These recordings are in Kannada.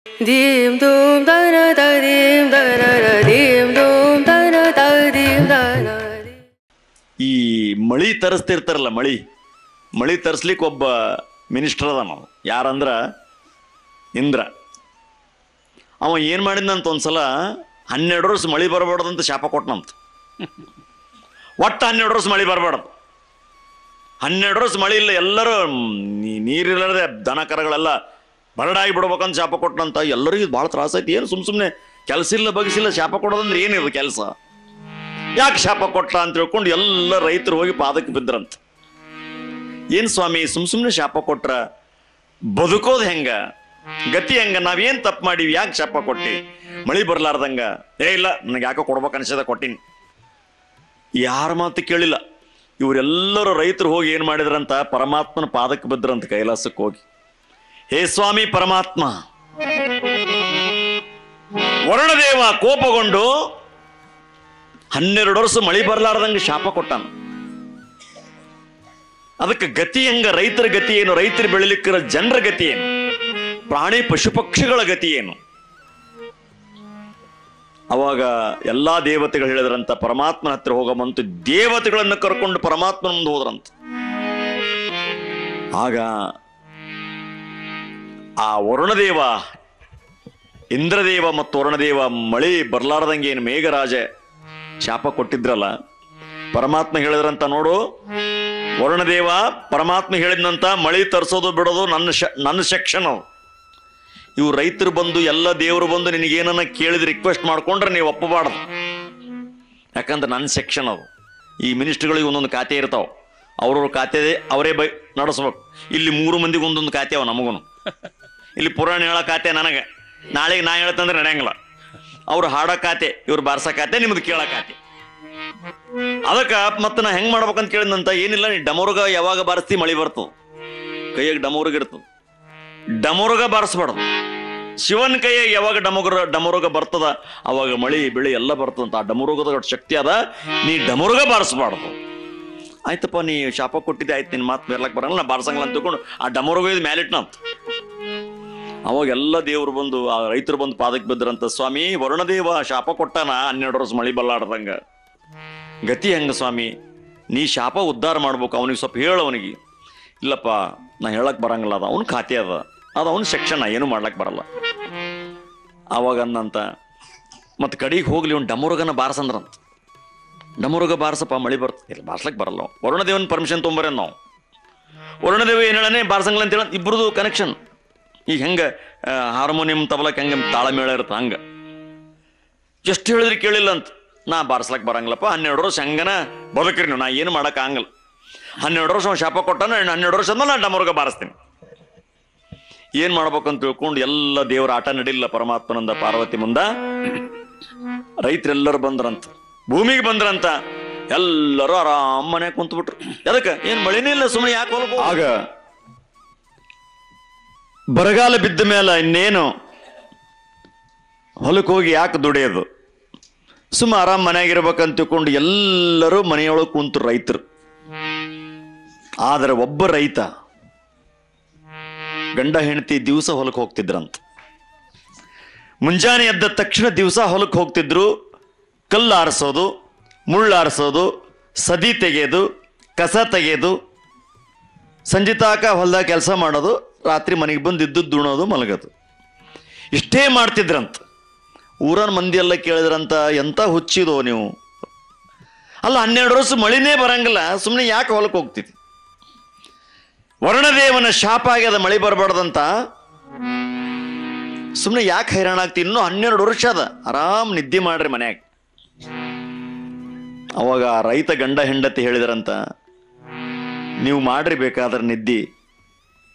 ಧೀಂ ಧೂಮ್ ದನ ತದೀಂ ದನ ಧೀಂ ಧೂಮ್ ದನ ತದೀಂ ದನ. ಈ ಮಳಿ ತರಿಸ್ತಿರ್ತಾರಲ್ಲ, ಮಳಿ ತರಿಸ್ಲಿಕ್ಕೆ ಒಬ್ಬ ಮಿನಿಸ್ಟರ್ ಅದ. ನಾವು ಯಾರಂದ್ರ ಇಂದ್ರ. ಅವ ಏನು ಮಾಡಿದ್ನಂತ ಒಂದ್ಸಲ 12 ವರ್ಷ ಮಳಿ ಬರಬಾರ್ದಂತ ಶಾಪ ಕೊಟ್ಟನಂತ. ಒಟ್ಟು 12 ವರ್ಷ ಮಳಿ ಬರಬಾರ್ದು. 12 ವರ್ಷ ಮಳಿ ಇಲ್ಲ, ಎಲ್ಲರೂ ನೀರಿಲ್ಲದೆ ದನ ಕರಗಳೆಲ್ಲ ಬರಡಾಗಿ ಬಿಡ್ಬೇಕಂತ ಶಾಪ ಕೊಟ್ಟನಂತ. ಎಲ್ಲರಿಗೂ ಭಾಳ ತ್ರಾಸ ಐತಿ. ಏನು ಸುಮ್ಮನೆ ಕೆಲಸ ಇಲ್ಲ ಬಗ್ಸಿಲ್ಲ ಶಾಪ ಕೊಡೋದಂದ್ರೆ ಏನಿದು ಕೆಲಸ? ಯಾಕೆ ಶಾಪ ಕೊಟ್ಟ ಅಂತ ತಿಳ್ಕೊಂಡು ಎಲ್ಲ ರೈತರು ಹೋಗಿ ಪಾದಕ್ಕೆ ಬಿದ್ರಂತ. ಏನು ಸ್ವಾಮಿ ಸುಮ್ಮನೆ ಶಾಪ ಕೊಟ್ರ ಬದುಕೋದು ಹೆಂಗ, ಗತಿ ಹೆಂಗ, ನಾವೇನ್ ತಪ್ಪು ಮಾಡೀವಿ, ಯಾಕೆ ಶಾಪ ಕೊಟ್ಟಿ ಮಳಿ ಬರ್ಲಾರ್ದಂಗ? ಇಲ್ಲ ನನಗೆ ಯಾಕೋ ಕೊಡ್ಬೇಕು ಅನ್ಸದ ಕೊಟ್ಟಿನಿ. ಯಾರ ಮಾತು ಕೇಳಿಲ್ಲ. ಇವರೆಲ್ಲರೂ ರೈತರು ಹೋಗಿ ಏನ್ ಮಾಡಿದ್ರಂತ, ಪರಮಾತ್ಮನ ಪಾದಕ್ಕೆ ಬಿದ್ರಂತ ಕೈಲಾಸಕ್ಕೆ ಹೋಗಿ. ಹೇ ಸ್ವಾಮಿ ಪರಮಾತ್ಮ, ವರುಣದೇವ ಕೋಪಗೊಂಡು 12 ವರ್ಷ ಮಳಿ ಬರ್ಲಾರ್ದಂಗೆ ಶಾಪ ಕೊಟ್ಟಾನ. ಅದಕ್ಕೆ ಗತಿ ಹೆಂಗ? ರೈತರ ಗತಿ ಏನು? ರೈತರು ಬೆಳಿಲಿಕ್ಕಿರೋ ಜನರ ಗತಿ ಏನು? ಪ್ರಾಣಿ ಪಶು ಪಕ್ಷಿಗಳ ಗತಿ ಏನು? ಅವಾಗ ಎಲ್ಲಾ ದೇವತೆಗಳು ಹೇಳಿದ್ರಂತ, ಪರಮಾತ್ಮನ ಹತ್ರ ಹೋಗಮಂತು ದೇವತೆಗಳನ್ನು ಕರ್ಕೊಂಡು ಪರಮಾತ್ಮನ ಮುಂದೆ ಹೋದ್ರಂತ. ಆಗ ಆ ವರುಣದೇವ, ಇಂದ್ರದೇವ ಮತ್ತು ವರುಣದೇವ ಮಳಿ ಬರ್ಲಾರ್ದಂಗೆ ಏನು ಮೇಘರಾಜ ಶಾಪ ಕೊಟ್ಟಿದ್ರಲ್ಲ, ಪರಮಾತ್ಮ ಹೇಳಿದ್ರಂತ, ನೋಡು ವರುಣದೇವ, ಪರಮಾತ್ಮ ಹೇಳಿದ್ನಂತ ಮಳಿ ತರಿಸೋದು ಬಿಡೋದು ನನ್ನ ಸೆಕ್ಷನ್. ಇವು ರೈತರು ಬಂದು ಎಲ್ಲ ದೇವರು ಬಂದು ನಿನಗೇನನ್ನ ಕೇಳಿದ್ರೆ ರಿಕ್ವೆಸ್ಟ್ ಮಾಡ್ಕೊಂಡ್ರೆ ನೀವು ಒಪ್ಪಬಾರ್ದು. ಯಾಕಂದ್ರೆ ನನ್ನ ಸೆಕ್ಷನ್ ಅದು. ಈ ಮಿನಿಸ್ಟ್ರುಗಳಿಗೆ ಒಂದೊಂದು ಖಾತೆ ಇರ್ತಾವ, ಅವ್ರವ್ರ ಖಾತೆ ಅವರೇ ನಡೆಸ್ಬೇಕು. ಇಲ್ಲಿ 3 ಮಂದಿಗೆ ಒಂದೊಂದು ಖಾತೆ ಅವ. ನಮಗೂ ಇಲ್ಲಿ ಪುರಾಣ ಹೇಳೋ ಖಾತೆ ನನಗೆ, ನಾಳೆಗೆ ನಾ ಹೇಳ್ತಂದ್ರೆ ನಡೆಯಂಗಿಲ್ಲ. ಅವ್ರು ಹಾಡೋ ಖಾತೆ, ಇವ್ರು ಬಾರ್ಸೋ ಖಾತೆ, ನಿಮ್ದು ಕೇಳೋ ಖಾತೆ. ಅದಕ್ಕೆ ಮತ್ತೆ ನಾ ಹೆಂಗ್ ಮಾಡ್ಬೇಕಂತ ಕೇಳಿದಂತ, ಏನಿಲ್ಲ, ನೀ ಡಮೋರ್ಗ ಯಾವಾಗ ಬಾರಿಸ್ತಿ ಮಳಿ ಬರ್ತದ, ಕೈಯಾಗ ಡಮೋರ್ಗ ಇರ್ತದ, ಡಮೋರ್ಗ ಬಾರಿಸ್ಬಾರ್ದು. ಶಿವನ್ ಕೈಯಾಗ ಯಾವಾಗ ಡಮೋರ್ಗ ಬರ್ತದ ಅವಾಗ ಮಳಿ ಬೆಳಿ ಎಲ್ಲ ಬರ್ತದಂತ. ಆ ಡಮೋರ್ಗದ ಶಕ್ತಿ ಅದ, ನೀ ಡಮೋರ್ಗ ಬಾರಿಸ್ಬಾರ್ದು. ಆಯ್ತಪ್ಪ, ನೀ ಶಾಪ ಕೊಟ್ಟಿದ್ದೆ, ಆಯ್ತು, ನಿನ್ ಮಾತು ಬೇರ್ಲಕ್ ಬರಲ್ಲ, ನಾ ಬಾರ್ಸಂಗಿಲ್ಲ ಅಂತ ತಿಳ್ಕೊಂಡು ಆ ಡಮೋರ್ಗ ಇದು ಮ್ಯಾಲಿಟ್ನಂತ. ಅವಾಗ ಎಲ್ಲ ದೇವ್ರು ಬಂದು, ಆ ರೈತರು ಬಂದು ಪಾದಕ್ಕೆ ಬಿದ್ರಂತ. ಸ್ವಾಮಿ ವರುಣದೇವ ಶಾಪ ಕೊಟ್ಟಾನ 12 ವರ್ಷ ಮಳಿ ಬಲ್ಲಾಡ್ದಂಗ, ಗತಿ ಹೆಂಗ ಸ್ವಾಮಿ? ನೀ ಶಾಪ ಉದ್ಧಾರ ಮಾಡ್ಬೇಕು, ಅವನಿಗೆ ಸ್ವಲ್ಪ ಹೇಳು. ಅವನಿಗೆ ಇಲ್ಲಪ್ಪ ನಾ ಹೇಳಕ್ ಬರಂಗಿಲ್ಲ, ಅದ ಅವ್ನ ಖಾತೆ ಅದು ಅವನ ಸೆಕ್ಷನ್, ಏನು ಮಾಡ್ಲಕ್ ಬರಲ್ಲ. ಅವಾಗ ಅಂದಂತ, ಮತ್ತೆ ಕಡೆಗೆ ಹೋಗ್ಲಿ ಅವ್ನು ಡಮೋರ್ಗನ ಬಾರ್ಸಂದ್ರಂತ. ಡಮೋರ್ಗ ಬಾರ್ಸಪ್ಪ ಮಳಿ ಬರ್ತದೆ. ಇಲ್ಲ, ಬಾರ್ಸ್ಲಕ್ ಬರಲ್ಲ. ವರುಣದೇವನ ಪರ್ಮಿಷನ್ ತೊಂಬರೇನು ನಾವು? ವರುಣದೇವ ಏನು ಹೇಳನೆ ಬಾರ್ಸಂಗಿಲ್ಲ ಅಂತ ಹೇಳ. ಇಬ್ರದು ಕನೆಕ್ಷನ್ ಈಗ ಹೆಂಗ ಹಾರ್ಮೋನಿಯಂ ತಬಲಕ್ ಹೆಂಗ ತಾಳಮೇಳ ಇರುತ್ತೆ ಹಂಗ. ಎಷ್ಟು ಹೇಳಿದ್ರಿ ಕೇಳಿಲ್ಲ ಅಂತ. ನಾ ಬಾರ್ಸ್ಲಕ್ ಬರಂಗಿಲ್ಲಪ್ಪ, 12 ವರ್ಷ ಹೆಂಗನ ಬದುಕ್ರಿ ನೀವು, ನಾ ಏನು ಮಾಡಕ್ ಆಗಲ್ಲ. 12 ವರ್ಷ ಶಾಪ ಕೊಟ್ಟಾನ, 12 ವರ್ಷ ಆದ್ಮೇಲೆ ನಾನು ಡಮೋರ್ಗ ಬಾರಿಸ್ತೀನಿ. ಏನ್ ಮಾಡ್ಬೇಕಂತ ತಿಳ್ಕೊಂಡು ಎಲ್ಲ ದೇವರ ಆಟ ನಡಿಲ್ಲ ಪರಮಾತ್ಮನಂದ ಪಾರ್ವತಿ ಮುಂದ. ರೈತರೆಲ್ಲರೂ ಬಂದ್ರಂತ, ಭೂಮಿಗೆ ಬಂದ್ರಂತ. ಎಲ್ಲರೂ ಆರಾಮ್ ಮನ್ಯಾಗ ಕುಂತ ಬಿಟ್ರು. ಅದಕ್ಕೆ ಏನ್ ಮಳಿನೇ ಇಲ್ಲ, ಸುಮ್ಮನೆ ಯಾಕೆ ಹೊಲಕ್ಕೆ. ಆಗ ಬರಗಾಲ ಬಿದ್ದ ಮೇಲೆ ಇನ್ನೇನು ಹೊಲಕ್ಕೆ ಹೋಗಿ ಯಾಕೆ ದುಡಿಯೋದು, ಸುಮ್ಮ ಆರಾಮ್ ಮನೆಯಾಗಿರ್ಬೇಕಂತ ತಿಳ್ಕೊಂಡು ಎಲ್ಲರೂ ಮನೆಯೊಳಗೆ ಕುಂತರು ರೈತರು. ಆದರೆ ಒಬ್ಬ ರೈತ, ಗಂಡ ಹೆಂಡತಿ ದಿವಸ ಹೊಲಕ್ಕೆ ಹೋಗ್ತಿದ್ರಂತ. ಮುಂಜಾನೆ ಎದ್ದ ತಕ್ಷಣ ದಿವಸ ಹೊಲಕ್ಕೆ ಹೋಗ್ತಿದ್ರು. ಕಲ್ಲು ಆರಿಸೋದು, ಮುಳ್ಳು ಆರಿಸೋದು, ಸದಿ ತೆಗೆಯೋದು, ಕಸ ತೆಗೆಯೋದು, ಸಂಜೆ ತಾಕ ಹೊಲದಾಗ ಕೆಲಸ ಮಾಡೋದು, ರಾತ್ರಿ ಮನೆಗೆ ಬಂದು ಇದ್ದದ್ದು ದುಣೋದು, ಮಲಗೋದು, ಇಷ್ಟೇ ಮಾಡ್ತಿದ್ರಂತ. ಊರನ ಮಂದಿ ಎಲ್ಲ ಕೇಳಿದ್ರಂತ, ಎಂತ ಹುಚ್ಚಿದೋ ನೀವು, ಅಲ್ಲ 12 ವರ್ಷ ಮಳಿನೇ ಬರಂಗಿಲ್ಲ, ಸುಮ್ಮನೆ ಯಾಕೆ ಹೊಲಕ್ಕೆ ಹೋಗ್ತಿದ್ವಿ? ವರುಣದೇವನ ಶಾಪ ಆಗ್ಯದ ಮಳಿ ಬರಬಾರ್ದಂತ, ಸುಮ್ಮನೆ ಯಾಕೆ ಹೈರಾಣ ಆಗ್ತಿ? ಇನ್ನೂ 12 ವರ್ಷ ಅದ, ಆರಾಮ್ ನಿದ್ದೆ ಮಾಡ್ರಿ ಮನ್ಯಾಗ. ಅವಾಗ ರೈತ ಗಂಡ ಹೆಂಡತಿ ಹೇಳಿದ್ರಂತ, ನೀವು ಮಾಡ್ರಿ ಬೇಕಾದ್ರೆ ನಿದ್ದಿ,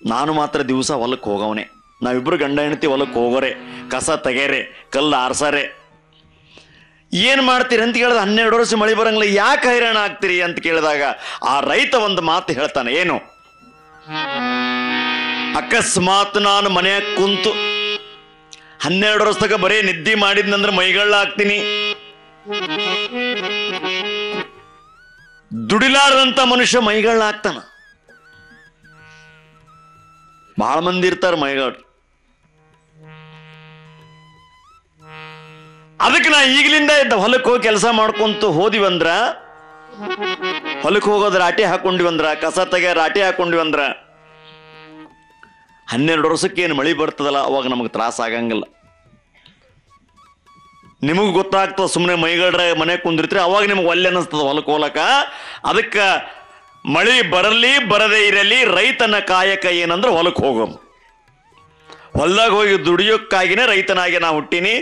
ನಾನು ಮಾತ್ರ ದಿವಸ ಹೊಲಕ್ಕೆ ಹೋಗವನೆ. ನಾವಿಬ್ರು ಗಂಡ ಹೆಂಡತಿ ಹೊಲಕ್ಕೆ ಹೋಗೋರೆ, ಕಸ ತೆಗೆರೆ, ಕಲ್ಲು ಆರ್ಸಾರೆ. ಏನ್ ಮಾಡ್ತೀರಿ ಅಂತ ಕೇಳಿದ, 12 ವರ್ಷ ಮಳಿ ಬರಂಗಿಲ್ಲ, ಯಾಕೆ ಹೈರಾಣ ಆಗ್ತೀರಿ ಅಂತ ಕೇಳಿದಾಗ ಆ ರೈತ ಒಂದು ಮಾತು ಹೇಳ್ತಾನೆ. ಏನು? ಅಕಸ್ಮಾತ್ ನಾನು ಮನೆಯಾಗ ಕುಂತು 12 ವರ್ಷದಾಗ ಬರೀ ನಿದ್ದೆ ಮಾಡಿದ್ನಂದ್ರೆ ಮೈಗಳ್ಳ ಆಗ್ತೀನಿ. ದುಡಿಲಾರದಂತ ಮನುಷ್ಯ ಮೈಗಳ್ಳ ಆಗ್ತಾನ. ಬಹಳ ಮಂದಿ ಇರ್ತಾರ ಮೈಗಾಡ್ರು. ಅದಕ್ಕೆ ನಾ ಈಗಲಿಂದ ಹೊಲಕ್ಕೆ ಹೋಗಿ ಕೆಲಸ ಮಾಡ್ಕೊಂತ ಹೋದಿವಂದ್ರ, ಹೊಲಕ್ಕೆ ಹೋಗೋದು ರಾಟಿ ಹಾಕೊಂಡಿವಂದ್ರ, ಕಸ ತೆಗೆ ರಾಟಿ ಹಾಕೊಂಡಿವಂದ್ರ 12 ವರ್ಷಕ್ಕೆ ಏನು ಮಳಿ ಬರ್ತದಲ್ಲ ಅವಾಗ ನಮಗೆ ತ್ರಾಸ ಆಗಂಗಿಲ್ಲ. ನಿಮಗ್ ಗೊತ್ತಾಗ್ತದ, ಸುಮ್ಮನೆ ಮೈಗಳ್ರ ಮನೆ ಕುಂದಿರ್ತೀರಿ ಅವಾಗ ನಿಮ್ಗೆ ಒಲ್ಲೆ ಅನ್ನಿಸ್ತದ ಹೊಲಕ್ಕೆ ಹೋಲಕ. ಅದಕ್ಕೆ ಮಳಿ ಬರಲಿ ಬರದೇ ಇರಲಿ ರೈತನ ಕಾಯಕ ಏನಂದ್ರೆ ಹೊಲಕ್ಕೆ ಹೋಗೋದು. ಹೊಲ್ದಾಗ ಹೋಗಿ ದುಡಿಯೋಕ್ಕಾಗಿನೇ ರೈತನಾಗಿ ನಾ ಹುಟ್ಟೀನಿ,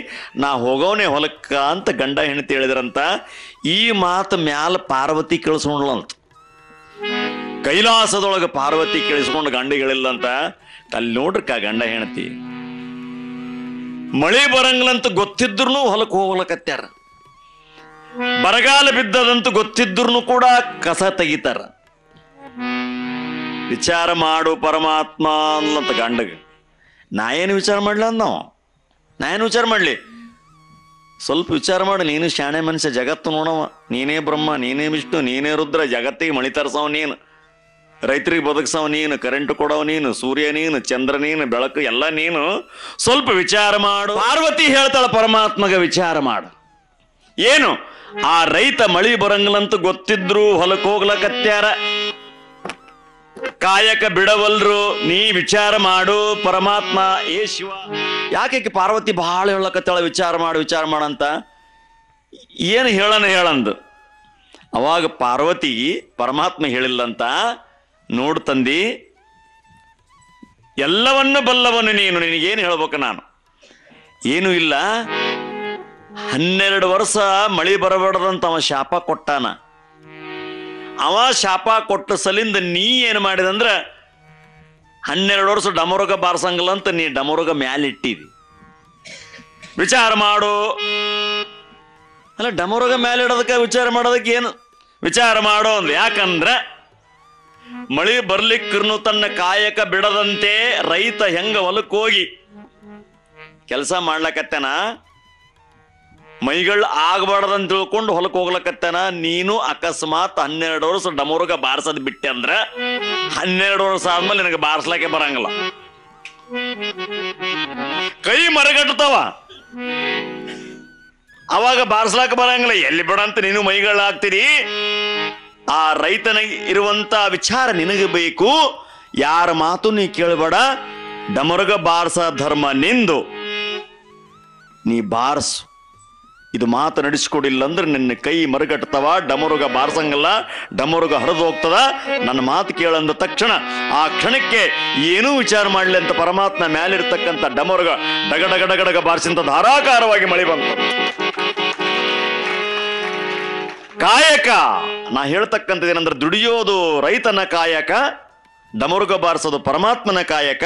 ನಾ ಹೋಗೋನೆ ಹೊಲಕ್ಕ ಅಂತ ಗಂಡ ಹೆಂಡತಿ ಹೇಳಿದ್ರಂತ. ಈ ಮಾತು ಮ್ಯಾಲ ಪಾರ್ವತಿ ಕೇಳಿಸ್ಕೊಂಡ್ಲಂತ. ಕೈಲಾಸದೊಳಗೆ ಪಾರ್ವತಿ ಕೇಳಿಸ್ಕೊಂಡು ಗಂಡಿಗಳಿಲ್ಲಂತ. ಅಲ್ಲಿ ನೋಡ್ರಿ ಗಂಡ ಹೆಂಡತಿ ಮಳಿ ಬರಂಗಿಲ್ಲಂತ ಗೊತ್ತಿದ್ರು ಹೊಲಕ್ಕೆ ಹೋಗ್ಲಕತ್ಯಾರ, ಬರಗಾಲ ಬಿದ್ದದಂತೂ ಗೊತ್ತಿದ್ರು ಕೂಡ ಕಸ ತೆಗಿತಾರ. ವಿಚಾರ ಮಾಡು ಪರಮಾತ್ಮ ಅನ್ಲಂತ ಗಂಡಗ. ನಾ ಏನು ವಿಚಾರ ಮಾಡ್ಲ ಅಂದ ನಾವು, ನಾ ಏನು ವಿಚಾರ ಮಾಡ್ಲಿ? ಸ್ವಲ್ಪ ವಿಚಾರ ಮಾಡಿ, ನೀನು ಶಾಣೆ ಮನುಷ್ಯ, ಜಗತ್ತು ನೋಡವ, ನೀನೇ ಬ್ರಹ್ಮ, ನೀನೇ ವಿಷ್ಣು, ನೀನೇ ರುದ್ರ, ಜಗತ್ತಿಗೆ ಮಳಿ ತರ್ಸವ ನೀನು, ರೈತರಿಗೆ ಬದುಕ್ಸವ ನೀನು, ಕರೆಂಟ್ ಕೊಡವ ನೀನು, ಸೂರ್ಯ ನೀನು, ಚಂದ್ರ ನೀನು, ಬೆಳಕು ಎಲ್ಲ ನೀನು. ಸ್ವಲ್ಪ ವಿಚಾರ ಮಾಡು. ಪಾರ್ವತಿ ಹೇಳ್ತಾಳ ಪರಮಾತ್ಮಗ ವಿಚಾರ ಮಾಡು. ಏನು? ಆ ರೈತ ಮಳಿ ಬರಂಗಿಲ್ಲಂತ ಗೊತ್ತಿದ್ರು ಹೊಲಕ್ಕೆ ಹೋಗ್ಲಕತ್ಯಾರ, ಕಾಯಕ ಬಿಡವಲ್ರು, ನೀ ವಿಚಾರ ಮಾಡು ಪರಮಾತ್ಮ. ಏ ಶಿವ, ಯಾಕೆ ಪಾರ್ವತಿ ಬಹಳ ಹೇಳಕತ್ತಾಳ ವಿಚಾರ ಮಾಡು ವಿಚಾರ ಮಾಡಂತ? ಏನು ಹೇಳಂದು. ಅವಾಗ ಪಾರ್ವತಿ ಪರಮಾತ್ಮ ಹೇಳಿಲ್ಲಂತ, ನೋಡು ತಂದಿ, ಎಲ್ಲವನ್ನು ಬಲ್ಲವನು ನೀನು, ನಿನಗೇನು ಹೇಳ್ಬೇಕು ನಾನು? ಏನೂ ಇಲ್ಲ, 12 ವರ್ಷ ಮಳಿ ಬರಬಾರ್ದಂತ ಅವ ಶಾಪ ಕೊಟ್ಟಾನ. ಅವ ಶಾಪ ಕೊಟ್ಟ ಸಲಿಂದ ನೀ ಏನು ಮಾಡಿದಂದ್ರ 12 ವರ್ಷ ಡಮರುಗ ಬಾರ್ಸಂಗಿಲ್ಲ ಅಂತ ನೀ ಡಮರುಗ ಮ್ಯಾಲಿಟ್ಟಿದಿ. ವಿಚಾರ ಮಾಡು. ಅಲ್ಲ, ಡಮರುಗ ಮ್ಯಾಲಿಡೋದಕ್ಕೆ ವಿಚಾರ ಮಾಡೋದಕ್ಕೆ ಏನು? ವಿಚಾರ ಮಾಡೋ ಅಂದ್. ಯಾಕಂದ್ರ ಮಳಿ ಬರ್ಲಿಕ್ಕರ್ನು ತನ್ನ ಕಾಯಕ ಬಿಡದಂತೆ ರೈತ ಹೆಂಗ ಹೊಲಕ್ಕೆ ಹೋಗಿ ಕೆಲಸ ಮಾಡ್ಲಕತ್ತನ, ಮೈಗಳು ಆಗಬಾರ್ದಂತ ತಿಳ್ಕೊಂಡು ಹೊಲಕ್ಕೆ ಹೋಗ್ಲಕತ್ತಾನ. ನೀನು ಅಕಸ್ಮಾತ್ 12 ವರ್ಷ ಡಮರುಗ ಬಾರ್ಸದ್ ಬಿಟ್ಟೆ ಅಂದ್ರ 12 ವರ್ಷ ಆದ್ಮೇಲೆ ನಿನಗೆ ಬಾರ್ಸ್ಲಕ್ಕೆ ಬರಂಗಿಲ್ಲ, ಕೈ ಮರಗಟ್ಟತಾವ, ಅವಾಗ ಬಾರ್ಸ್ಲಾಕ ಬರಂಗಿಲ್ಲ. ಎಲ್ಲಿ ಬಿಡಂತ ನೀನು ಮೈಗಳು ಹಾಕ್ತೀರಿ. ಆ ರೈತನಿಗೆ ಇರುವಂತ ವಿಚಾರ ನಿನಗೆ ಬೇಕು. ಯಾರ ಮಾತು ನೀ ಕೇಳಬೇಡ. ಡಮರುಗ ಬಾರ್ಸ ಧರ್ಮ ನಿಂದು, ನೀ ಬಾರ್ಸು. ಇದು ಮಾತು ನಡೆಸಿಕೊಡಿಲ್ಲ ಅಂದ್ರೆ ನಿನ್ನ ಕೈ ಮರಗಟ್ಟತವ, ಡಮರುಗ ಬಾರ್ಸಂಗಲ್ಲ, ಡಮರುಗ ಹರಿದು ಹೋಗ್ತದ. ನನ್ನ ಮಾತು ಕೇಳಂದ ತಕ್ಷಣ ಆ ಕ್ಷಣಕ್ಕೆ ಏನೂ ವಿಚಾರ ಮಾಡಲಿ ಅಂತ ಪರಮಾತ್ಮ ಮ್ಯಾಲಿರ್ತಕ್ಕಂಥ ಡಮರುಗ ಡಗಡಗಡಗಡಗ ಬಾರಿಸಿಂತ ಧಾರಾಕಾರವಾಗಿ ಮಳೆ ಬಂತು. ಕಾಯಕ ನಾ ಹೇಳ್ತಕ್ಕಂಥದ್ದೇನಂದ್ರೆ, ದುಡಿಯೋದು ರೈತನ ಕಾಯಕ, ಡಮರುಗ ಬಾರಿಸೋದು ಪರಮಾತ್ಮನ ಕಾಯಕ,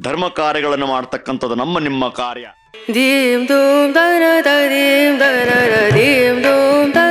ಧರ್ಮ ಕಾರ್ಯಗಳನ್ನು ಮಾಡ್ತಕ್ಕಂಥದ್ದು ನಿಮ್ಮ ಕಾರ್ಯ. ದೀಂ ದೂಂ ದನ ದೀಂ ದನ ದೀಂ ದೂಂ ದನ